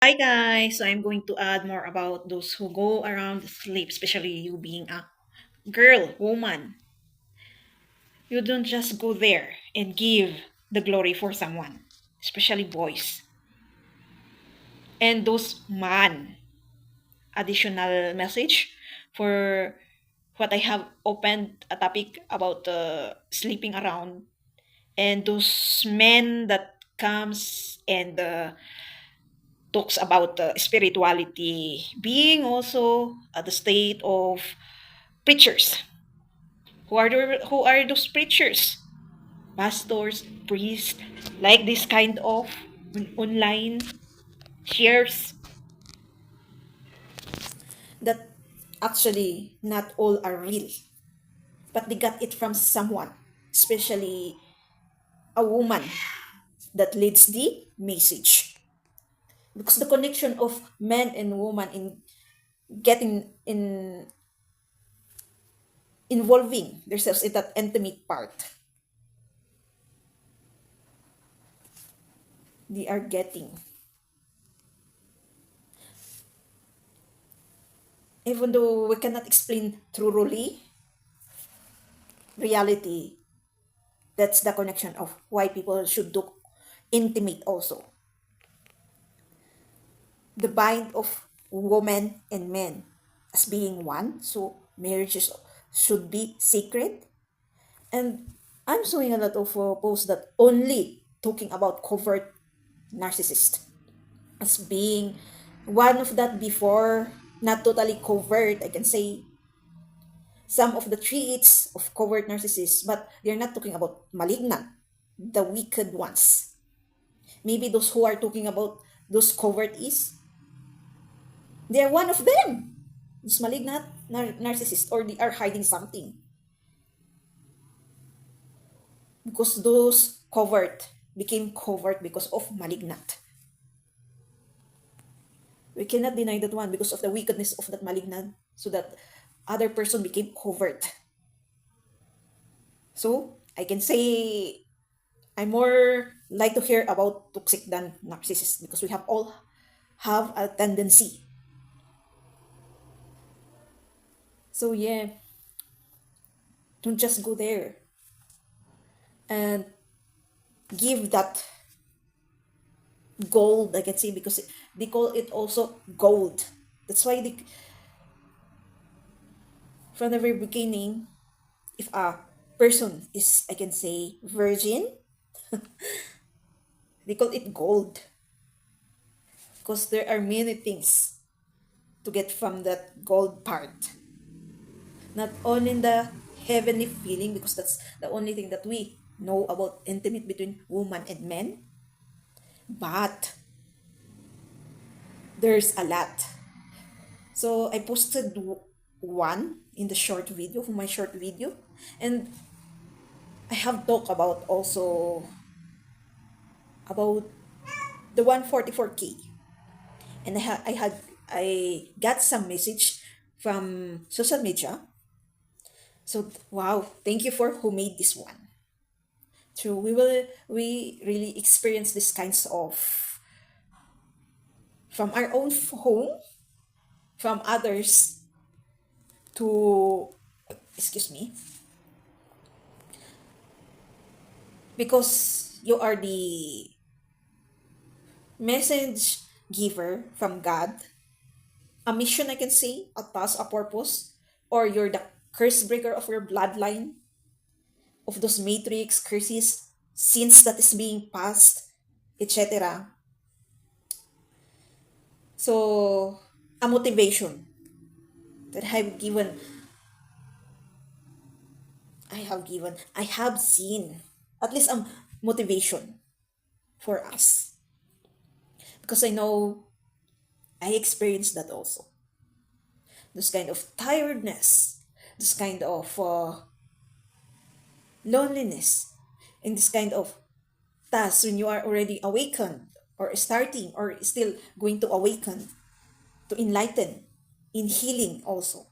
Hi guys, so I'm going to add more about those who go around sleep, especially you being a girl, woman. You don't just go there and give the glory for someone, especially boys. And those man, additional message for what I have opened a topic about sleeping around and those men that comes and talks about spirituality being also at the state of preachers. Who are those preachers? Pastors, priests, like this kind of online shares that actually not all are real, but they got it from someone, especially a woman that leads the message. Because the connection of man and woman in getting in involving themselves in that intimate part, they are getting. Even though we cannot explain truly reality, that's the connection of why people should do intimate also. The bind of woman and men as being one, so marriages should be sacred. And I'm seeing a lot of posts that only talking about covert narcissist as being one of that before, not totally covert, I can say some of the traits of covert narcissists, but they're not talking about malignant, the wicked ones. Maybe those who are talking about those covert is, they're one of them. Those malignant narcissists, or they are hiding something. Because those covert became covert because of malignant. We cannot deny that one because of the wickedness of that malignant, so that other person became covert. So I can say I more like to hear about toxic than narcissist because we have all have a tendency. So yeah, don't just go there and give that gold, I can say, because they call it also gold. That's why they, from the very beginning, if a person is, I can say, virgin, they call it gold because there are many things to get from that gold part. Not only in the heavenly feeling, because that's the only thing that we know about intimate between woman and men, but there's a lot. So I posted one in the short video, for my short video, and I have talked about also about the 144K, and I got some message from social media. So wow, thank you for who made this one. True, we really experience these kinds of from our own home, from others to, excuse me, because you are the message giver from God, a mission, I can say, a task, a purpose, or you're the curse breaker of your bloodline, of those matrix curses, sins that is being passed, etc. So, a motivation that I have seen at least a motivation for us because I know I experienced that also. This kind of tiredness, this kind of loneliness, and this kind of task when you are already awakened or starting or still going to awaken, to enlighten, in healing also.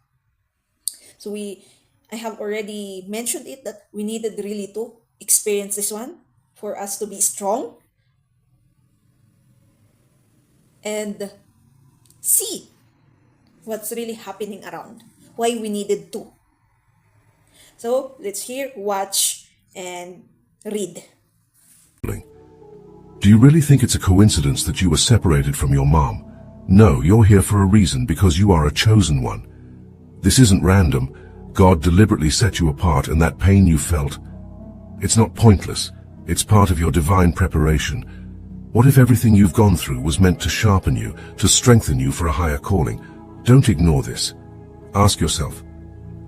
So I have already mentioned it that we needed really to experience this one for us to be strong and see what's really happening around, why we needed to. So let's hear, watch, and read. Do you really think it's a coincidence that you were separated from your mom? No, you're here for a reason, because you are a chosen one. This isn't random. God deliberately set you apart, and that pain you felt, it's not pointless. It's part of your divine preparation. What if everything you've gone through was meant to sharpen you, to strengthen you for a higher calling? Don't ignore this. Ask yourself,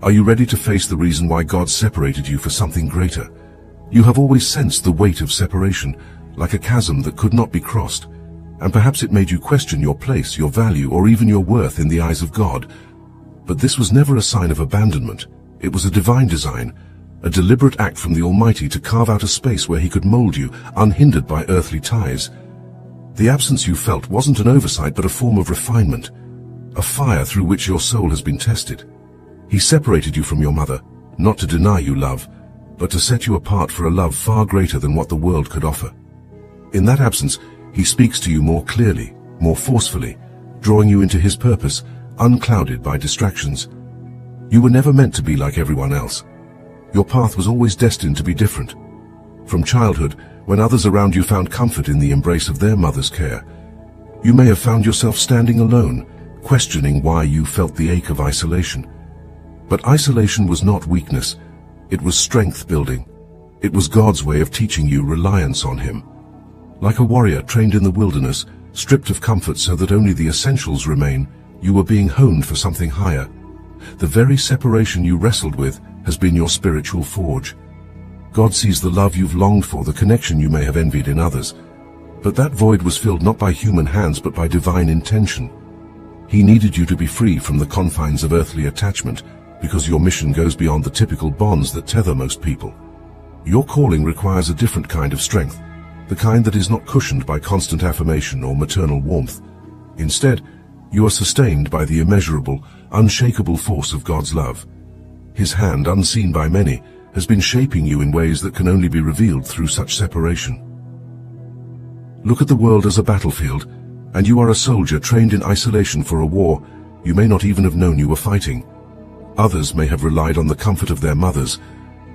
are you ready to face the reason why God separated you for something greater? You have always sensed the weight of separation, like a chasm that could not be crossed, and perhaps it made you question your place, your value, or even your worth in the eyes of God. But this was never a sign of abandonment. It was a divine design, a deliberate act from the Almighty to carve out a space where He could mold you, unhindered by earthly ties. The absence you felt wasn't an oversight, but a form of refinement, a fire through which your soul has been tested. He separated you from your mother, not to deny you love, but to set you apart for a love far greater than what the world could offer. In that absence, He speaks to you more clearly, more forcefully, drawing you into His purpose, unclouded by distractions. You were never meant to be like everyone else. Your path was always destined to be different. From childhood, when others around you found comfort in the embrace of their mother's care, you may have found yourself standing alone, questioning why you felt the ache of isolation. But isolation was not weakness. It was strength building. It was God's way of teaching you reliance on Him. Like a warrior trained in the wilderness, stripped of comfort so that only the essentials remain, you were being honed for something higher. The very separation you wrestled with has been your spiritual forge. God sees the love you've longed for, the connection you may have envied in others. But that void was filled not by human hands but by divine intention. He needed you to be free from the confines of earthly attachment, because your mission goes beyond the typical bonds that tether most people. Your calling requires a different kind of strength, the kind that is not cushioned by constant affirmation or maternal warmth. Instead, you are sustained by the immeasurable, unshakable force of God's love. His hand, unseen by many, has been shaping you in ways that can only be revealed through such separation. Look at the world as a battlefield, and you are a soldier trained in isolation for a war you may not even have known you were fighting. Others may have relied on the comfort of their mothers,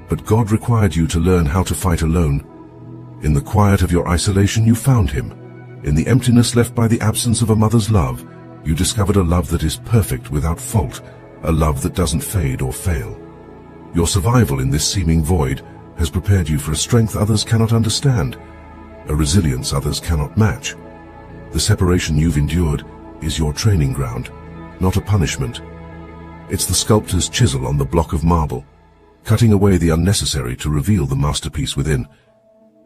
but God required you to learn how to fight alone. In the quiet of your isolation you found Him. In the emptiness left by the absence of a mother's love, you discovered a love that is perfect without fault, a love that doesn't fade or fail. Your survival in this seeming void has prepared you for a strength others cannot understand, a resilience others cannot match. The separation you've endured is your training ground, not a punishment. It's the sculptor's chisel on the block of marble, cutting away the unnecessary to reveal the masterpiece within.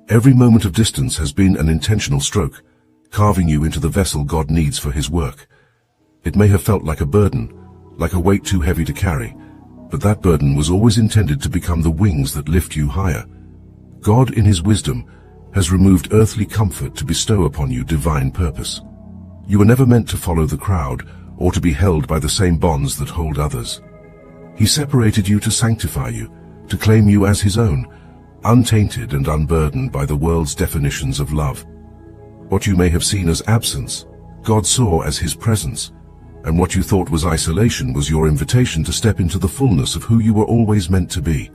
Every moment of distance has been an intentional stroke, carving you into the vessel God needs for His work. It may have felt like a burden, like a weight too heavy to carry, but that burden was always intended to become the wings that lift you higher. God, in His wisdom, has removed earthly comfort to bestow upon you divine purpose. You were never meant to follow the crowd or to be held by the same bonds that hold others. He separated you to sanctify you, to claim you as His own, untainted and unburdened by the world's definitions of love. What you may have seen as absence, God saw as His presence, and what you thought was isolation was your invitation to step into the fullness of who you were always meant to be.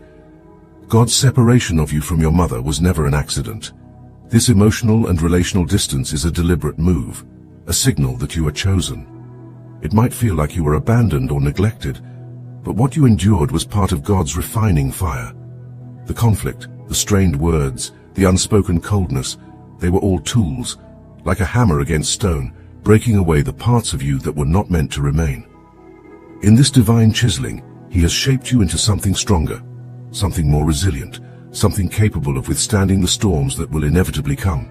God's separation of you from your mother was never an accident. This emotional and relational distance is a deliberate move, a signal that you are chosen. It might feel like you were abandoned or neglected, but what you endured was part of God's refining fire. The conflict, the strained words, the unspoken coldness, they were all tools, like a hammer against stone, breaking away the parts of you that were not meant to remain. In this divine chiseling, He has shaped you into something stronger, something more resilient, something capable of withstanding the storms that will inevitably come.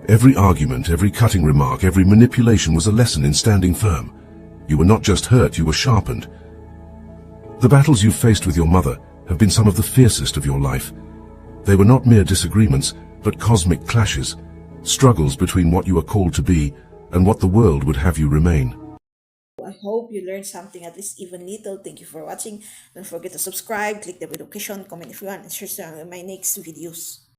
Every argument, every cutting remark, every manipulation was a lesson in standing firm. You were not just hurt, you were sharpened. The battles you've faced with your mother have been some of the fiercest of your life. They were not mere disagreements, but cosmic clashes, struggles between what you are called to be and what the world would have you remain. I hope you learned something, at least even little. Thank you for watching. Don't forget to subscribe, click the notification, comment if you want, and share some of my next videos.